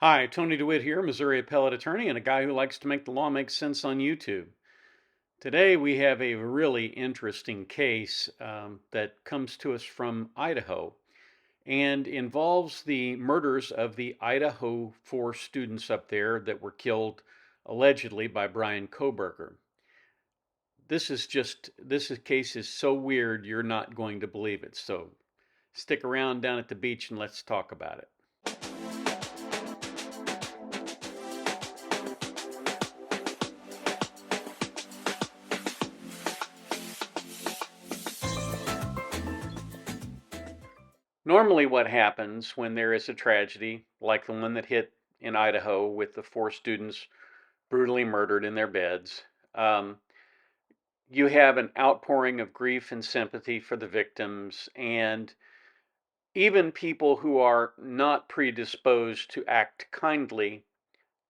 Hi, Tony DeWitt here, Missouri appellate attorney and a guy who likes to make the law make sense on YouTube. Today we have a really interesting case that comes to us from Idaho and involves the murders of the Idaho four students up there that were killed allegedly by Brian Koberger. This case is so weird you're not going to believe it. So stick around down at the beach and let's talk about it. Normally, what happens when there is a tragedy, like the one that hit in Idaho with the four students brutally murdered in their beds, you have an outpouring of grief and sympathy for the victims, and even people who are not predisposed to act kindly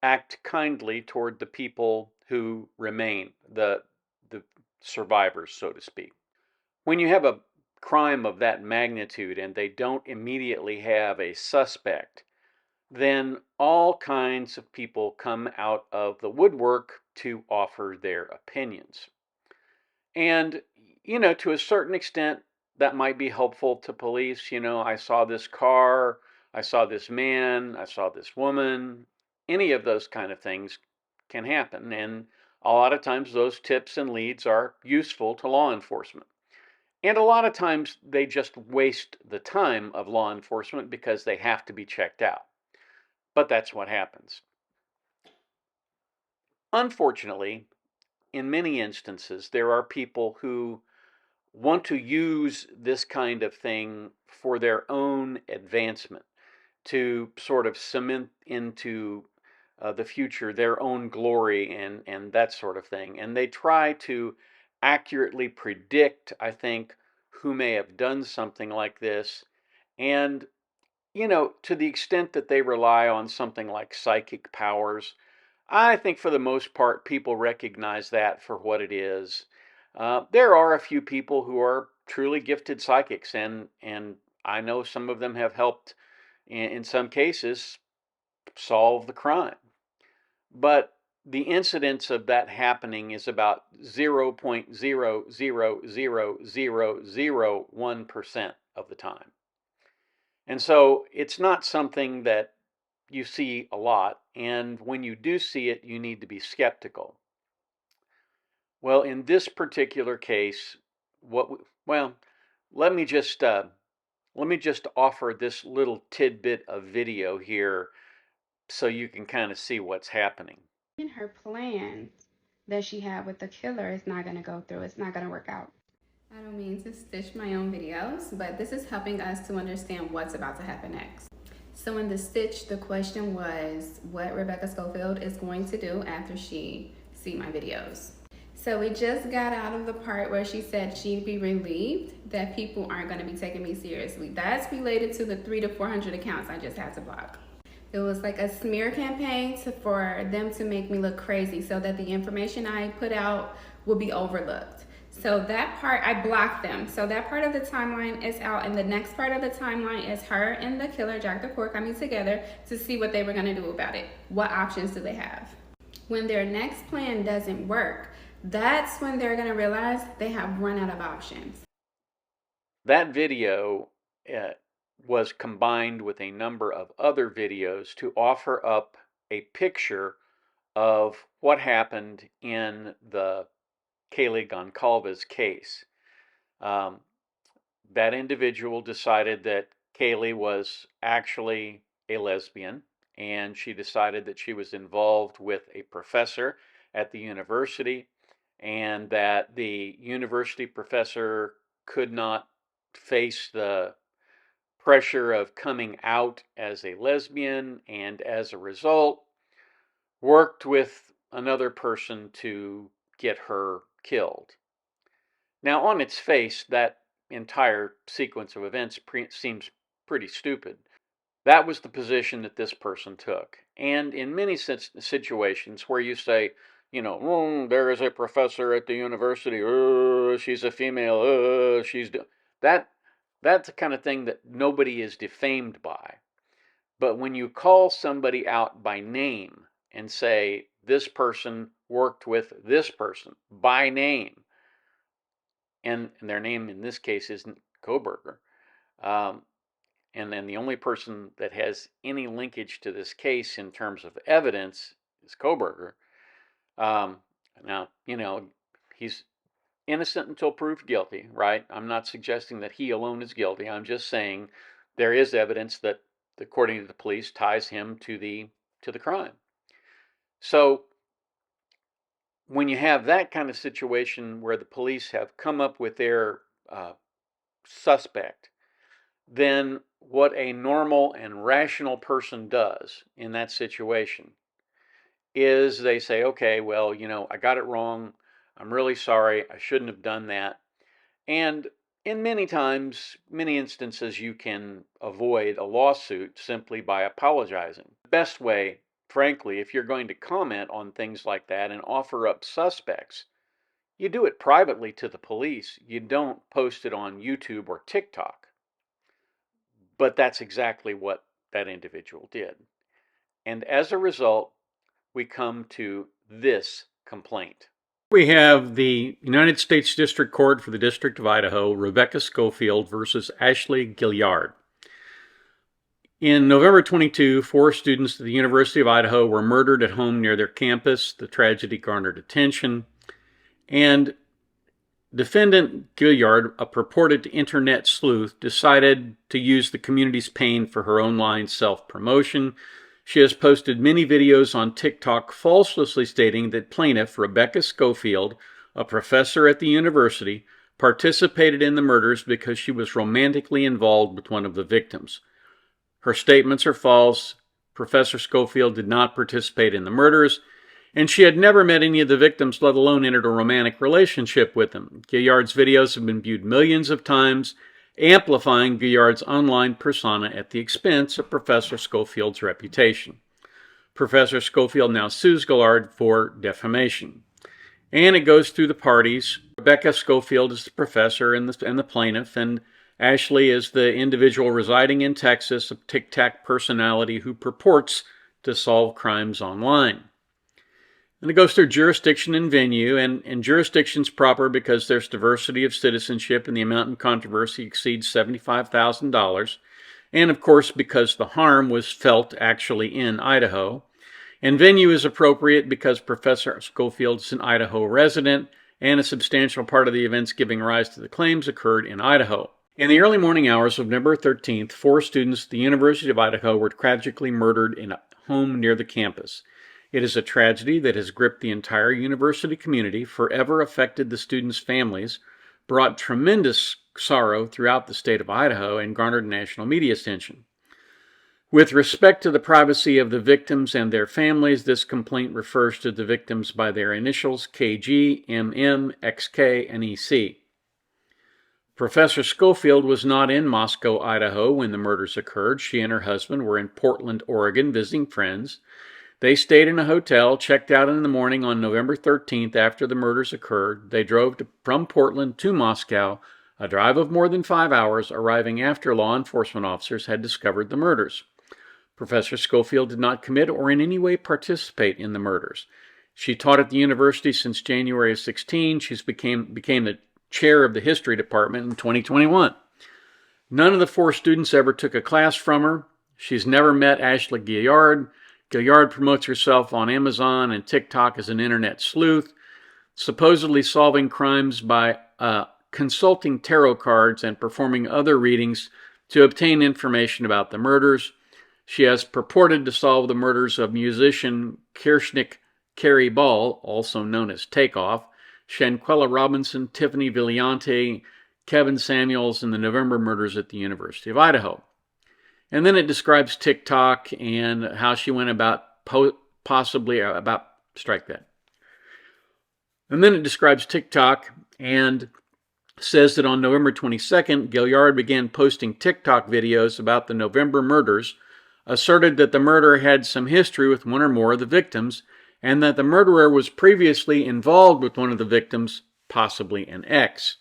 toward the people who remain, the survivors, so to speak. When you have a crime of that magnitude and they don't immediately have a suspect, then all kinds of people come out of the woodwork to offer their opinions. And, to a certain extent, that might be helpful to police. I saw this car, I saw this man, I saw this woman. Any of those kind of things can happen. And a lot of times those tips and leads are useful to law enforcement. And a lot of times they just waste the time of law enforcement because they have to be checked out. But that's what happens. Unfortunately, in many instances, there are people who want to use this kind of thing for their own advancement, to sort of cement into the future their own glory and that sort of thing. And they try to accurately predict, I think, who may have done something like this. And to the extent that they rely on something like psychic powers, I think for the most part, people recognize that for what it is. There are a few people who are truly gifted psychics, and I know some of them have helped, in some cases, solve the crime. But the incidence of that happening is about 0.0000001% of the time. And so it's not something that you see a lot, and when you do see it, you need to be skeptical. Well, in this particular case, well, let me just offer this little tidbit of video here so you can kind of see what's happening. And her plan that she had with the killer is not going to go through. It's not going to work out. I don't mean to stitch my own videos, but this is helping us to understand what's about to happen next. So in the stitch, the question was what Rebecca Schofield is going to do after she see my videos. So we just got out of the part where she said she'd be relieved that people aren't going to be taking me seriously. That's related to the 300 to 400 accounts I just had to block. It was like a smear campaign for them to make me look crazy so that the information I put out would be overlooked. So that part, I blocked them. So that part of the timeline is out, and the next part of the timeline is her and the killer, Jack the Cork, coming together to see what they were going to do about it. What options do they have? When their next plan doesn't work, that's when they're going to realize they have run out of options. That video was combined with a number of other videos to offer up a picture of what happened in the Kaylee Goncalves case. Um, that individual decided that Kaylee was actually a lesbian, and she decided that she was involved with a professor at the university, and that the university professor could not face the pressure of coming out as a lesbian, and as a result, worked with another person to get her killed. Now, on its face, that entire sequence of events seems pretty stupid. That was the position that this person took. And in many situations where you say, there is a professor at the university, she's a female, that that's the kind of thing that nobody is defamed by. But when you call somebody out by name and say, this person worked with this person by name, and their name in this case isn't Koberger, and then the only person that has any linkage to this case in terms of evidence is Koberger. Now, he's innocent until proved guilty, right? I'm not suggesting that he alone is guilty. I'm just saying there is evidence that, according to the police, ties him to the crime. So when you have that kind of situation where the police have come up with their suspect, then what a normal and rational person does in that situation is they say, okay, well, I got it wrong. I'm really sorry. I shouldn't have done that. And in many instances, you can avoid a lawsuit simply by apologizing. The best way, frankly, if you're going to comment on things like that and offer up suspects, you do it privately to the police. You don't post it on YouTube or TikTok. But that's exactly what that individual did. And as a result, we come to this complaint. We have the United States District Court for the District of Idaho, Rebecca Schofield versus Ashley Gilliard. In November 22, 4 students at the University of Idaho were murdered at home near their campus. The tragedy garnered attention. And defendant Gilliard, a purported internet sleuth, decided to use the community's pain for her online self-promotion. She has posted many videos on TikTok falsely stating that plaintiff Rebecca Schofield, a professor at the university, participated in the murders because she was romantically involved with one of the victims. Her statements are false. Professor Schofield did not participate in the murders, and she had never met any of the victims, let alone entered a romantic relationship with them. Gilliard's videos have been viewed millions of times, amplifying Gilliard's online persona at the expense of Professor Schofield's reputation. Professor Schofield now sues Gilliard for defamation. And it goes through the parties. Rebecca Schofield is the professor and the plaintiff, and Ashley is the individual residing in Texas, a tic-tac personality who purports to solve crimes online. And it goes through jurisdiction and venue, and jurisdiction's proper because there's diversity of citizenship and the amount in controversy exceeds $75,000. And of course, because the harm was felt actually in Idaho. And venue is appropriate because Professor Schofield is an Idaho resident, and a substantial part of the events giving rise to the claims occurred in Idaho. In the early morning hours of November 13th, 4 students at the University of Idaho were tragically murdered in a home near the campus. It is a tragedy that has gripped the entire university community, forever affected the students' families, brought tremendous sorrow throughout the state of Idaho, and garnered national media attention. With respect to the privacy of the victims and their families, this complaint refers to the victims by their initials KG, MM, XK, and EC. Professor Schofield was not in Moscow, Idaho when the murders occurred. She and her husband were in Portland, Oregon, visiting friends. They stayed in a hotel, checked out in the morning on November 13th after the murders occurred. They drove from Portland to Moscow, a drive of more than 5 hours, arriving after law enforcement officers had discovered the murders. Professor Schofield did not commit or in any way participate in the murders. She taught at the university since January of 16. She became the chair of the history department in 2021. None of the 4 students ever took a class from her. She's never met Ashley Gilliard. Gilliard promotes herself on Amazon and TikTok as an internet sleuth, supposedly solving crimes by consulting tarot cards and performing other readings to obtain information about the murders. She has purported to solve the murders of musician Kirshnik Carey Ball, also known as Takeoff, Shanquella Robinson, Tiffany Villiante, Kevin Samuels, and the November murders at the University of Idaho. And then it describes TikTok and how she went about And then it describes TikTok and says that on November 22nd, Gilliard began posting TikTok videos about the November murders, asserted that the murderer had some history with one or more of the victims, and that the murderer was previously involved with one of the victims, possibly an ex.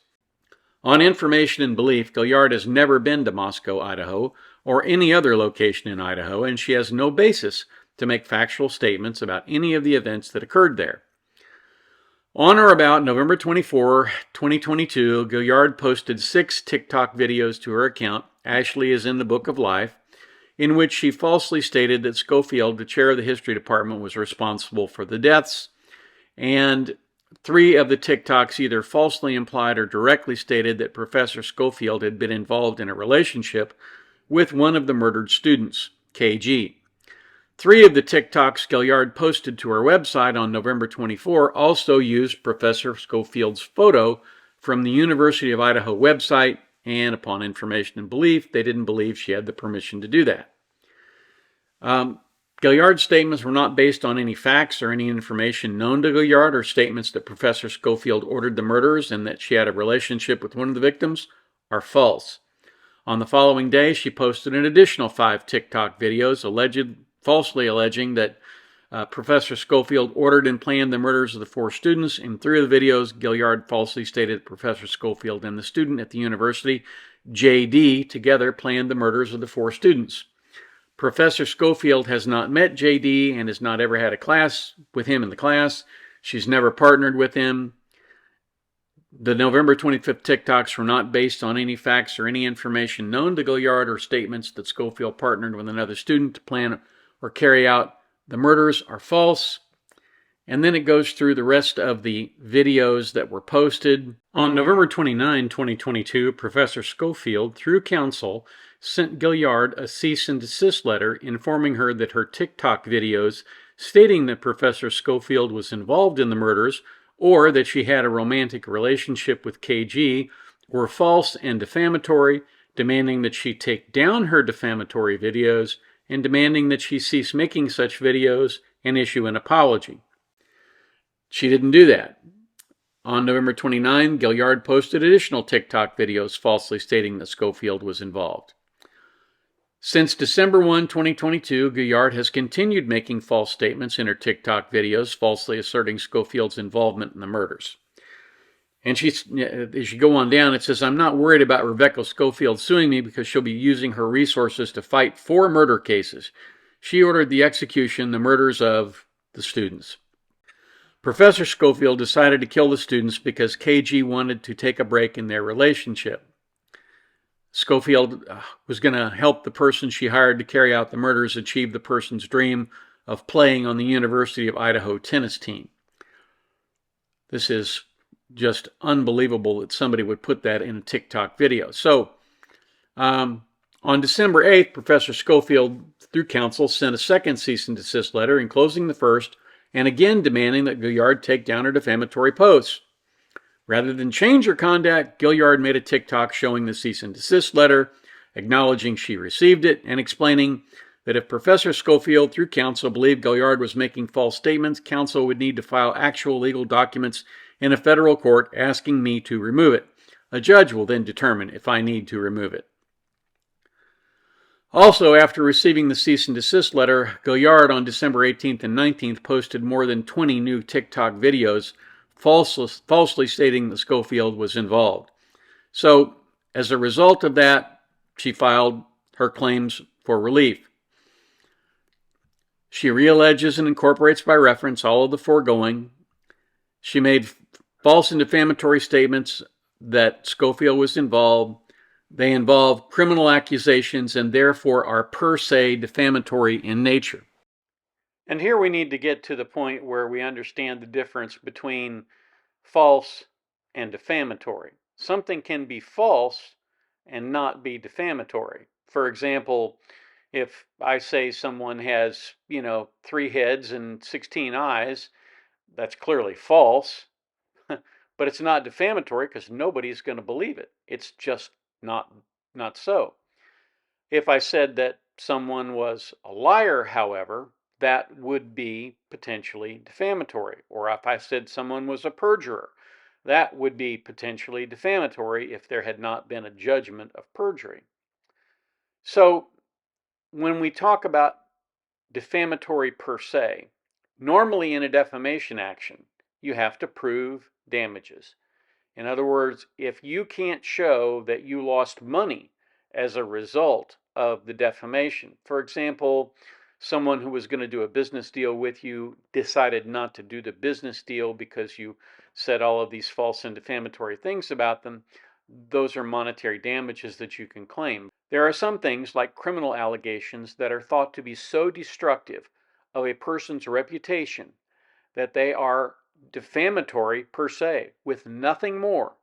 On information and belief, Gilliard has never been to Moscow, Idaho, or any other location in Idaho, and she has no basis to make factual statements about any of the events that occurred there. On or about November 24, 2022, Gilliard posted 6 TikTok videos to her account, Ashley is in the Book of Life, in which she falsely stated that Schofield, the chair of the history department, was responsible for the deaths, and 3 of the TikToks either falsely implied or directly stated that Professor Schofield had been involved in a relationship with one of the murdered students, KG. 3 of the TikToks Gilliard posted to her website on November 24 also used Professor Schofield's photo from the University of Idaho website, and upon information and belief, they didn't believe she had the permission to do that. Gilliard's statements were not based on any facts or any information known to Gilliard, or statements that Professor Schofield ordered the murders and that she had a relationship with one of the victims are false. On the following day, she posted an additional 5 TikTok videos falsely alleging that Professor Schofield ordered and planned the murders of the 4 students. In 3 of the videos, Gilliard falsely stated that Professor Schofield and the student at the university, JD, together planned the murders of the 4 students. Professor Schofield has not met JD and has not ever had a class with him in the class. She's never partnered with him. The November 25th TikToks were not based on any facts or any information known to Gilliard, or statements that Schofield partnered with another student to plan or carry out the murders are false. And then it goes through the rest of the videos that were posted. On November 29, 2022, Professor Schofield, through counsel, sent Gilliard a cease and desist letter informing her that her TikTok videos stating that Professor Schofield was involved in the murders or that she had a romantic relationship with KG were false and defamatory, demanding that she take down her defamatory videos and demanding that she cease making such videos and issue an apology. She didn't do that. On November 29, Gilliard posted additional TikTok videos falsely stating that Schofield was involved. Since December 1, 2022, Gilliard has continued making false statements in her TikTok videos, falsely asserting Schofield's involvement in the murders. And as you go on down, it says, I'm not worried about Rebecca Schofield suing me because she'll be using her resources to fight 4 murder cases. She ordered the execution, the murders of the students. Professor Schofield decided to kill the students because KG wanted to take a break in their relationship. Schofield was going to help the person she hired to carry out the murders achieve the person's dream of playing on the University of Idaho tennis team. This is just unbelievable that somebody would put that in a TikTok video. So, on December 8th, Professor Schofield, through counsel, sent a second cease and desist letter enclosing the first, and again demanding that Gilliard take down her defamatory posts. Rather than change her conduct, Gilliard made a TikTok showing the cease and desist letter, acknowledging she received it, and explaining that if Professor Schofield, through counsel, believed Gilliard was making false statements, counsel would need to file actual legal documents in a federal court asking me to remove it. A judge will then determine if I need to remove it. Also, after receiving the cease and desist letter, Gilliard on December 18th and 19th posted more than 20 new TikTok videos falsely stating that Schofield was involved. So, as a result of that, she filed her claims for relief. She realleges and incorporates by reference all of the foregoing. She made false and defamatory statements that Schofield was involved. They involve criminal accusations and therefore are per se defamatory in nature. And here we need to get to the point where we understand the difference between false and defamatory. Something can be false and not be defamatory. For example, if I say someone has, 3 heads and 16 eyes, that's clearly false, but it's not defamatory because nobody's going to believe it. It's just not so. If I said that someone was a liar, however, that would be potentially defamatory. Or if I said someone was a perjurer, that would be potentially defamatory if there had not been a judgment of perjury. So when we talk about defamatory per se, normally in a defamation action, you have to prove damages. In other words, if you can't show that you lost money as a result of the defamation. For example, someone who was going to do a business deal with you decided not to do the business deal because you said all of these false and defamatory things about them. Those are monetary damages that you can claim. There are some things, like criminal allegations, that are thought to be so destructive of a person's reputation that they are defamatory per se. With nothing more,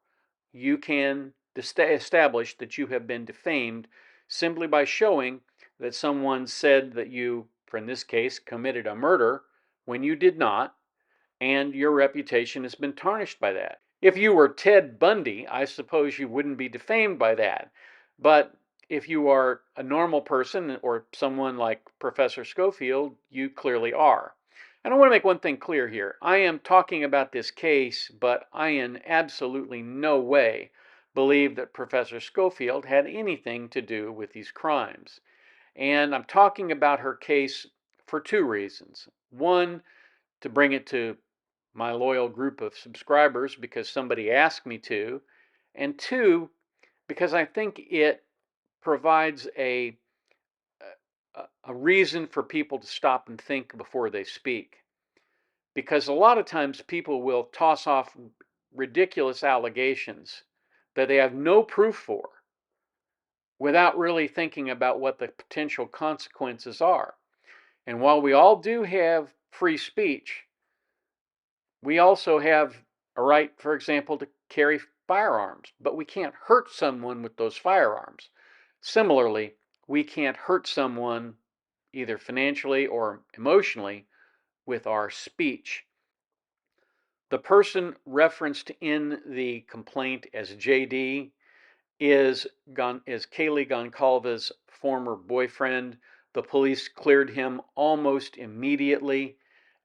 you can establish that you have been defamed simply by showing that someone said that you, in this case, committed a murder when you did not, and your reputation has been tarnished by that. If you were Ted Bundy, I suppose you wouldn't be defamed by that. But if you are a normal person or someone like Professor Schofield, you clearly are. And I want to make one thing clear here. I am talking about this case, but I in absolutely no way believe that Professor Schofield had anything to do with these crimes. And I'm talking about her case for two reasons. One, to bring it to my loyal group of subscribers because somebody asked me to, and two, because I think it provides a reason for people to stop and think before they speak. Because a lot of times people will toss off ridiculous allegations that they have no proof for without really thinking about what the potential consequences are. And while we all do have free speech, we also have a right, for example, to carry firearms, but we can't hurt someone with those firearms. Similarly, we can't hurt someone either financially or emotionally with our speech. The person referenced in the complaint as JD is Kaylee Goncalves' former boyfriend. The police cleared him almost immediately,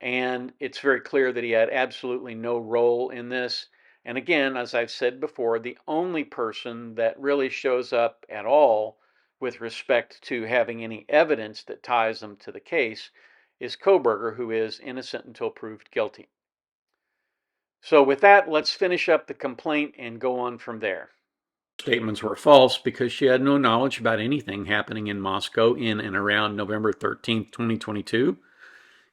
and it's very clear that he had absolutely no role in this. And again, as I've said before, the only person that really shows up at all with respect to having any evidence that ties them to the case is Koberger, who is innocent until proved guilty. So with that, let's finish up the complaint and go on from there. Statements were false because she had no knowledge about anything happening in Moscow in and around November 13th, 2022.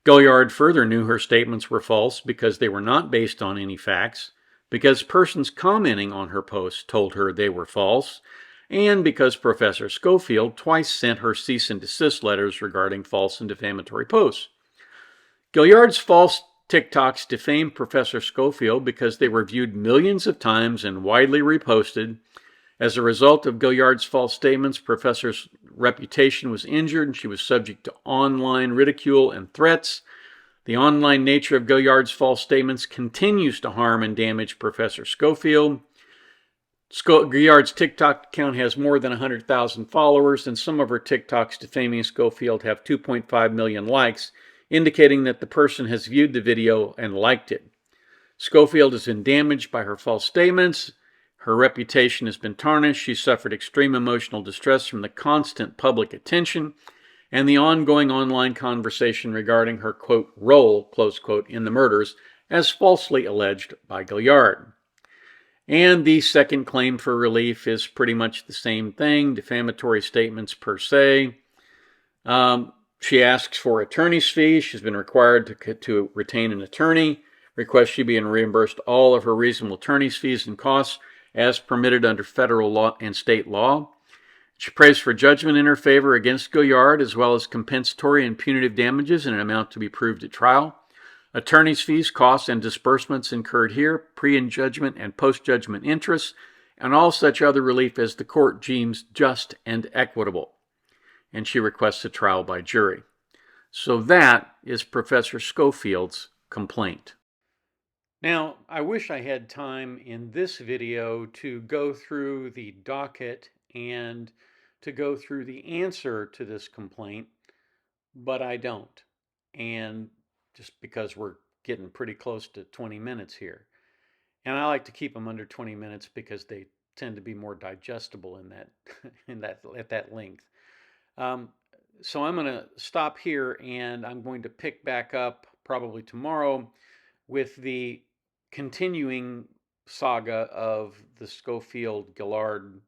Gilliard further knew her statements were false because they were not based on any facts, because persons commenting on her posts told her they were false, and because Professor Schofield twice sent her cease and desist letters regarding false and defamatory posts. Gilliard's false TikToks defamed Professor Schofield because they were viewed millions of times and widely reposted. As a result of Gilliard's false statements, Professor's reputation was injured and she was subject to online ridicule and threats. The online nature of Gilliard's false statements continues to harm and damage Professor Schofield. Gilliard's TikTok account has more than 100,000 followers, and some of her TikToks defaming Schofield have 2.5 million likes, indicating that the person has viewed the video and liked it. Schofield has been damaged by her false statements. Her reputation has been tarnished. She suffered extreme emotional distress from the constant public attention and the ongoing online conversation regarding her, quote, role, close quote, in the murders, as falsely alleged by Gilliard. And the second claim for relief is pretty much the same thing, defamatory statements per se. She asks for attorney's fees. She's been required to retain an attorney. Requests she be reimbursed all of her reasonable attorney's fees and costs as permitted under federal law and state law. She prays for judgment in her favor against Gilliard, as well as compensatory and punitive damages in an amount to be proved at trial. Attorney's fees, costs, and disbursements incurred here, pre-judgment and post-judgment interests, and all such other relief as the court deems just and equitable. And she requests a trial by jury. So that is Professor Schofield's complaint. Now, I wish I had time in this video to go through the docket and to go through the answer to this complaint, but I don't. And just because we're getting pretty close to 20 minutes here. And I like to keep them under 20 minutes because they tend to be more digestible in that at that length. So I'm going to stop here and I'm going to pick back up probably tomorrow with the continuing saga of the Schofield-Gillard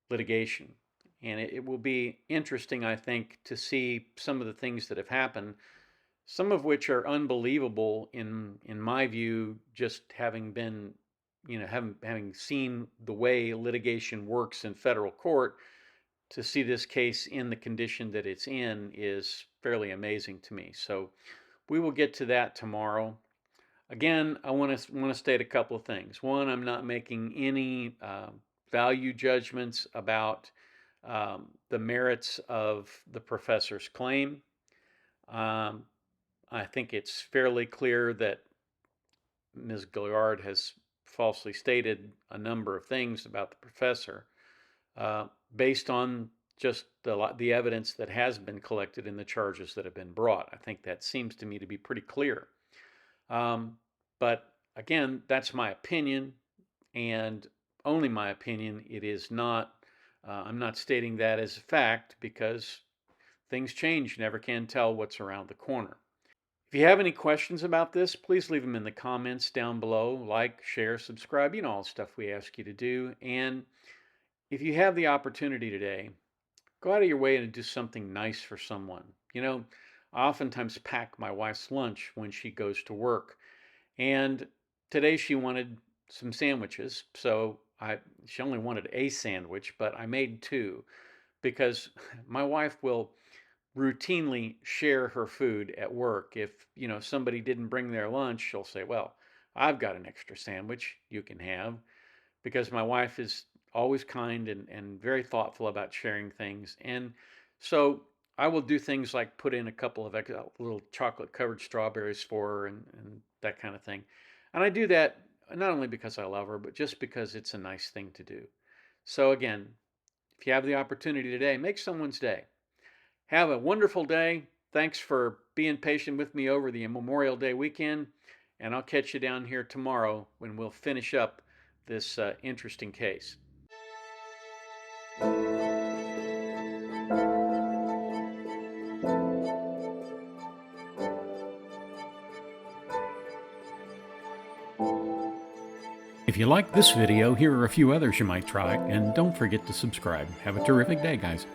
litigation. And it will be interesting, I think, to see some of the things that have happened, some of which are unbelievable in my view, just having been, having seen the way litigation works in federal court. To see this case in the condition that it's in is fairly amazing to me. So we will get to that tomorrow. Again, I want to state a couple of things. One, I'm not making any value judgments about the merits of the professor's claim. Um, I think it's fairly clear that Ms. Gillard has falsely stated a number of things about the professor based on just the evidence that has been collected in the charges that have been brought. I think that seems to me to be pretty clear. But again, that's my opinion, and only my opinion. It is not, I'm not stating that as a fact because things change. You never can tell what's around the corner. If you have any questions about this, please leave them in the comments down below. Like, share, subscribe, all the stuff we ask you to do. And if you have the opportunity today, go out of your way and do something nice for someone. I oftentimes pack my wife's lunch when she goes to work. And today she wanted some sandwiches. So she only wanted a sandwich, but I made two because my wife will routinely share her food at work. If, somebody didn't bring their lunch, she'll say, well, I've got an extra sandwich you can have, because my wife is always kind and very thoughtful about sharing things. And so I will do things like put in a couple of little chocolate covered strawberries for her and that kind of thing. And I do that not only because I love her, but just because it's a nice thing to do. So again, if you have the opportunity today, make someone's day. Have a wonderful day. Thanks for being patient with me over the Memorial Day weekend. And I'll catch you down here tomorrow when we'll finish up this interesting case. If you like this video, here are a few others you might try, and don't forget to subscribe. Have a terrific day, guys.